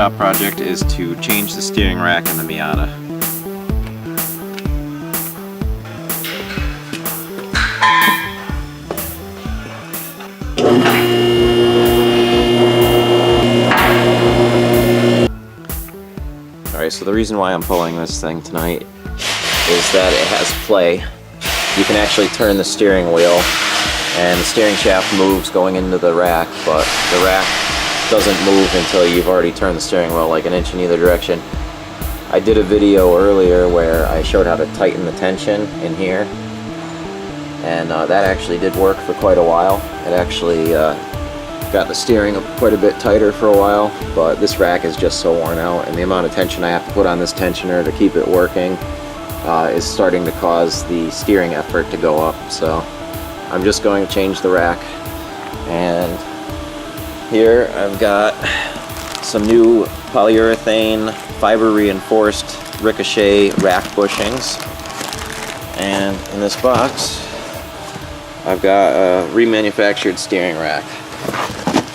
shop project is to change the steering rack in the Miata. Alright, so the reason why I'm pulling this thing tonight is that it has play. You can actually turn the steering wheel and the steering shaft moves going into the rack, but the rack doesn't move until you've already turned the steering wheel like an inch in either direction. I did a video earlier where I showed how to tighten the tension in here, and that actually did work for quite a while. It actually got the steering quite a bit tighter for a while, but this rack is just so worn out, and the amount of tension I have to put on this tensioner to keep it working is starting to cause the steering effort to go up. So I'm just going to change the rack, and here I've got some new polyurethane fiber reinforced ricochet rack bushings, and in this box I've got a remanufactured steering rack,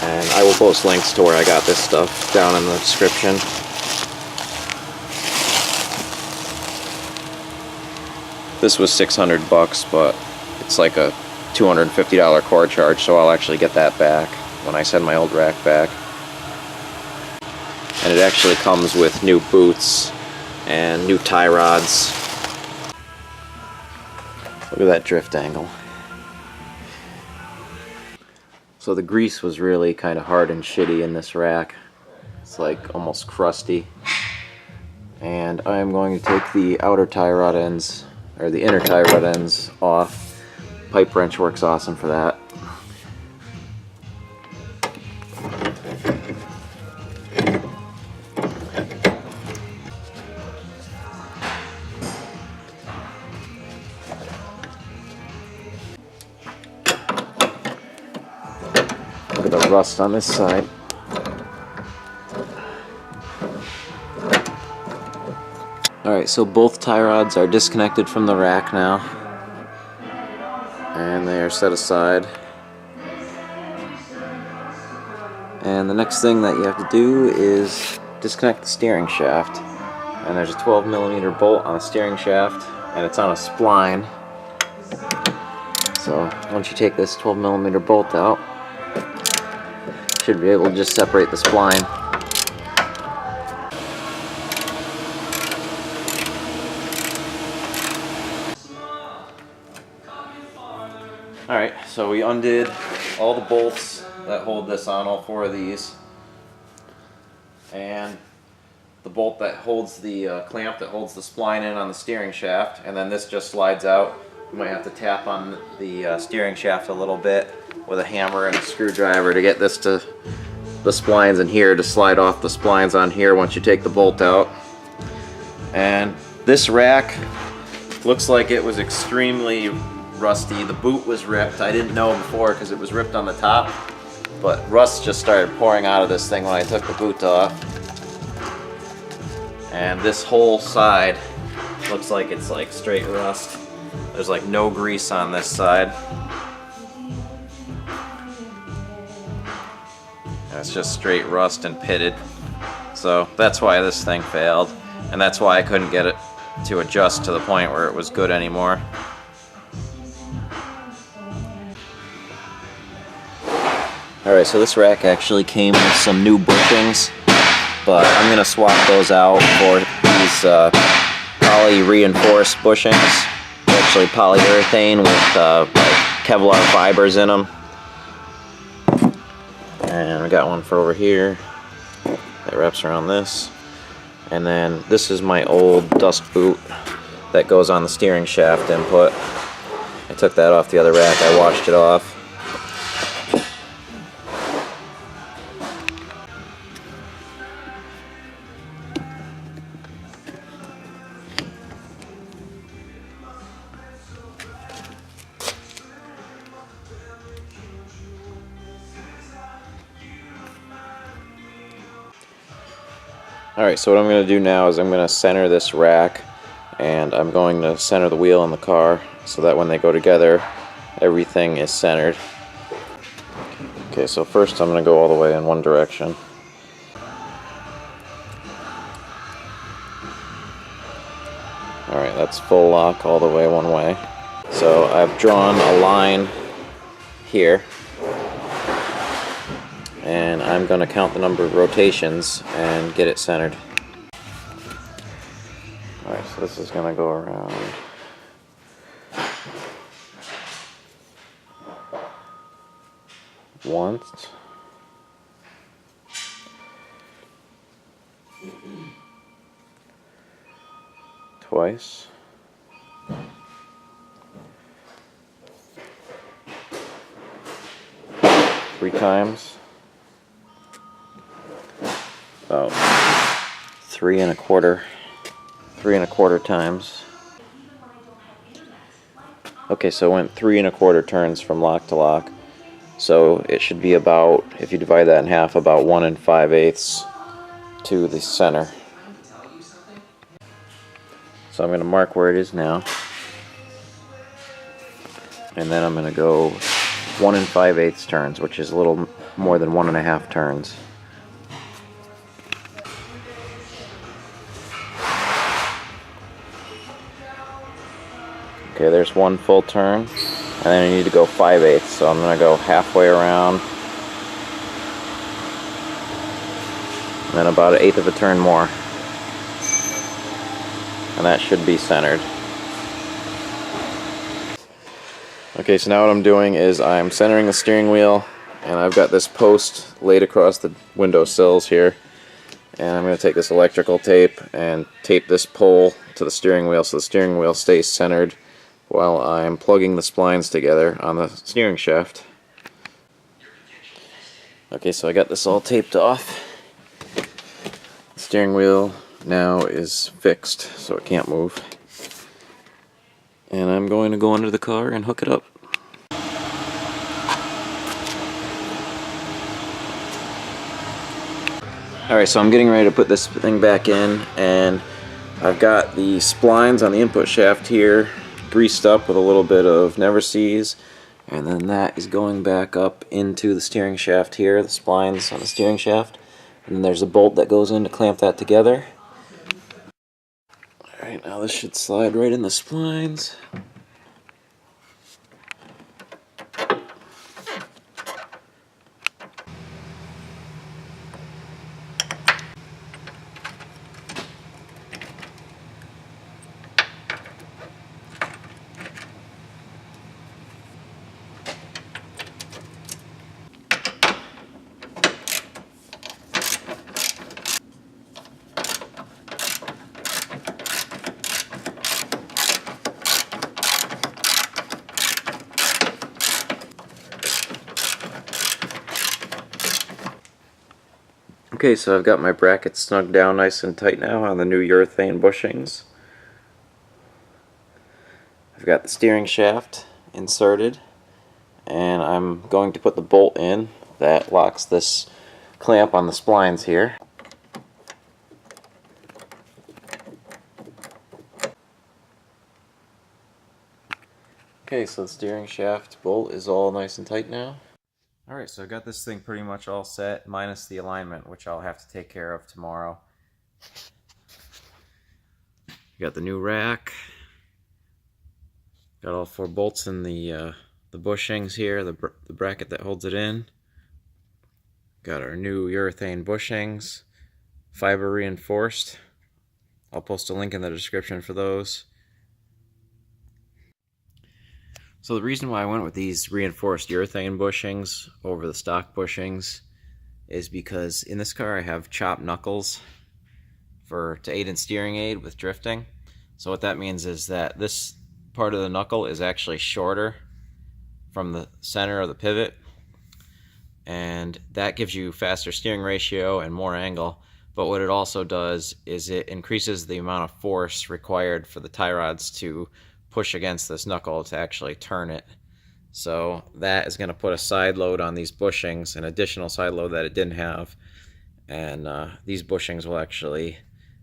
and I will post links to where I got this stuff down in the description. This was $600, but it's like a $250 core charge, so I'll actually get that back when I send my old rack back. And it actually comes with new boots and new tie rods. Look at that drift angle. So the grease was really kind of hard and shitty in this rack. It's like almost crusty. And I'm going to take the outer tie rod ends, or the inner tie rod ends, off. Pipe wrench works awesome for that. Look at the rust on this side. Alright, so both tie rods are disconnected from the rack now, and they are set aside. And the next thing that you have to do is disconnect the steering shaft. And there's a 12mm bolt on the steering shaft, and it's on a spline. So once you take this 12mm bolt out, you should be able to just separate the spline. Alright, so we undid all the bolts that hold this on, all four of these, and the bolt that holds the clamp that holds the spline in on the steering shaft, and then this just slides out. You might have to tap on the steering shaft a little bit with a hammer and a screwdriver to get this to the splines in here, to slide off the splines on here once you take the bolt out. And this rack looks like it was extremely rusty. The boot was ripped. I didn't know before because it was ripped on the top, but rust just started pouring out of this thing when I took the boot off. And this whole side looks like it's like straight rust. There's like no grease on this side. And it's just straight rust and pitted. So that's why this thing failed, and that's why I couldn't get it to adjust to the point where it was good anymore. Alright, so this rack actually came with some new bushings, but I'm going to swap those out for these poly reinforced bushings. They're actually polyurethane with like Kevlar fibers in them. And I got one for over here that wraps around this. And then this is my old dust boot that goes on the steering shaft input. I took that off the other rack, I washed it off. Alright, so what I'm going to do now is I'm going to center this rack, and I'm going to center the wheel in the car so that when they go together, everything is centered. Okay, so first I'm going to go all the way in one direction. Alright, that's full lock all the way one way. So I've drawn a line here, and I'm going to count the number of rotations and get it centered. Alright, so this is going to go around once, twice, three times, about 3 1/4 times. Okay, so it went 3 1/4 turns from lock to lock. So it should be about, if you divide that in half, about 1 5/8 to the center. So I'm going to mark where it is now. And then I'm going to go 1 5/8 turns, which is a little more than 1 1/2 turns. Okay, there's one full turn, and then I need to go 5/8, so I'm going to go halfway around, and then about 1/8 of a turn more, and that should be centered. Okay, so now what I'm doing is I'm centering the steering wheel, and I've got this post laid across the window sills here, and I'm going to take this electrical tape and tape this pole to the steering wheel so the steering wheel stays centered while I'm plugging the splines together on the steering shaft. Okay, so I got this all taped off. The steering wheel now is fixed, so it can't move. And I'm going to go under the car and hook it up. Alright, so I'm getting ready to put this thing back in, and I've got the splines on the input shaft here greased up with a little bit of Never Sees, and then that is going back up into the steering shaft here, the splines on the steering shaft, and then there's a bolt that goes in to clamp that together. Alright, now this should slide right in the splines. Okay, so I've got my brackets snug down nice and tight now on the new urethane bushings. I've got the steering shaft inserted, and I'm going to put the bolt in that locks this clamp on the splines here. Okay, so the steering shaft bolt is all nice and tight now. Alright, so I got this thing pretty much all set, minus the alignment, which I'll have to take care of tomorrow. Got the new rack. Got all 4 bolts in the bushings here, the bracket that holds it in. Got our new urethane bushings, fiber reinforced. I'll post a link in the description for those. So the reason why I went with these reinforced urethane bushings over the stock bushings is because in this car I have chopped knuckles to aid in steering aid with drifting. So what that means is that this part of the knuckle is actually shorter from the center of the pivot, and that gives you faster steering ratio and more angle. But what it also does is it increases the amount of force required for the tie rods to push against this knuckle to actually turn it. So that is going to put a side load on these bushings, an additional side load that it didn't have, and these bushings will actually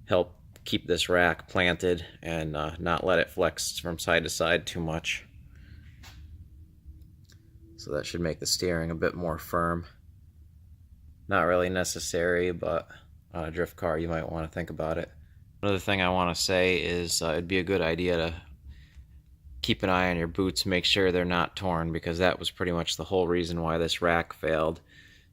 help keep this rack planted and not let it flex from side to side too much. So that should make the steering a bit more firm. Not really necessary, but on a drift car you might want to think about it. Another thing I want to say is it'd be a good idea to keep an eye on your boots, make sure they're not torn, because that was pretty much the whole reason why this rack failed,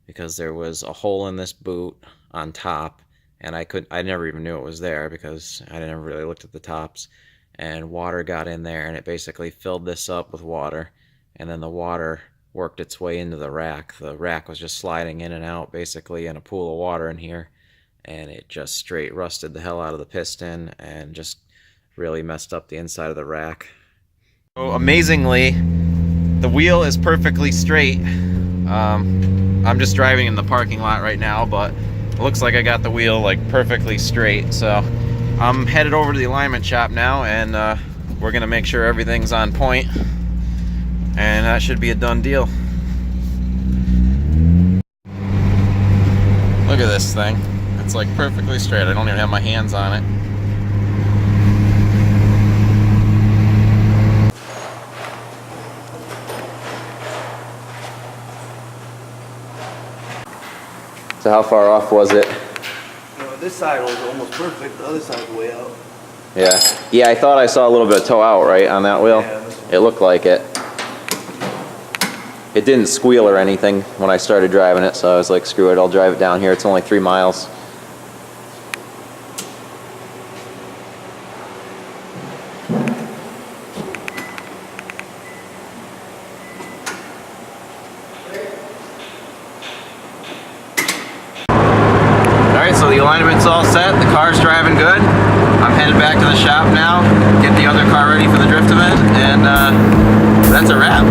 because there was a hole in this boot on top, and I never even knew it was there because I never really looked at the tops, and water got in there and it basically filled this up with water, and then the water worked its way into the rack. The rack was just sliding in and out basically in a pool of water in here, and it just straight rusted the hell out of the piston and just really messed up the inside of the rack. So amazingly, the wheel is perfectly straight. I'm just driving in the parking lot right now, but it looks like I got the wheel like perfectly straight. So I'm headed over to the alignment shop now, and we're gonna make sure everything's on point, and that should be a done deal. Look at this thing. It's like perfectly straight. I don't even have my hands on it. So how far off was it? This side was almost perfect. The other side's way out. Yeah, I thought I saw a little bit of toe out, right, on that wheel? Yeah, it looked like it. It didn't squeal or anything when I started driving it, so I was like, screw it, I'll drive it down here. It's only 3 miles. So the alignment's all set, the car's driving good. I'm headed back to the shop now, get the other car ready for the drift event, and that's a wrap.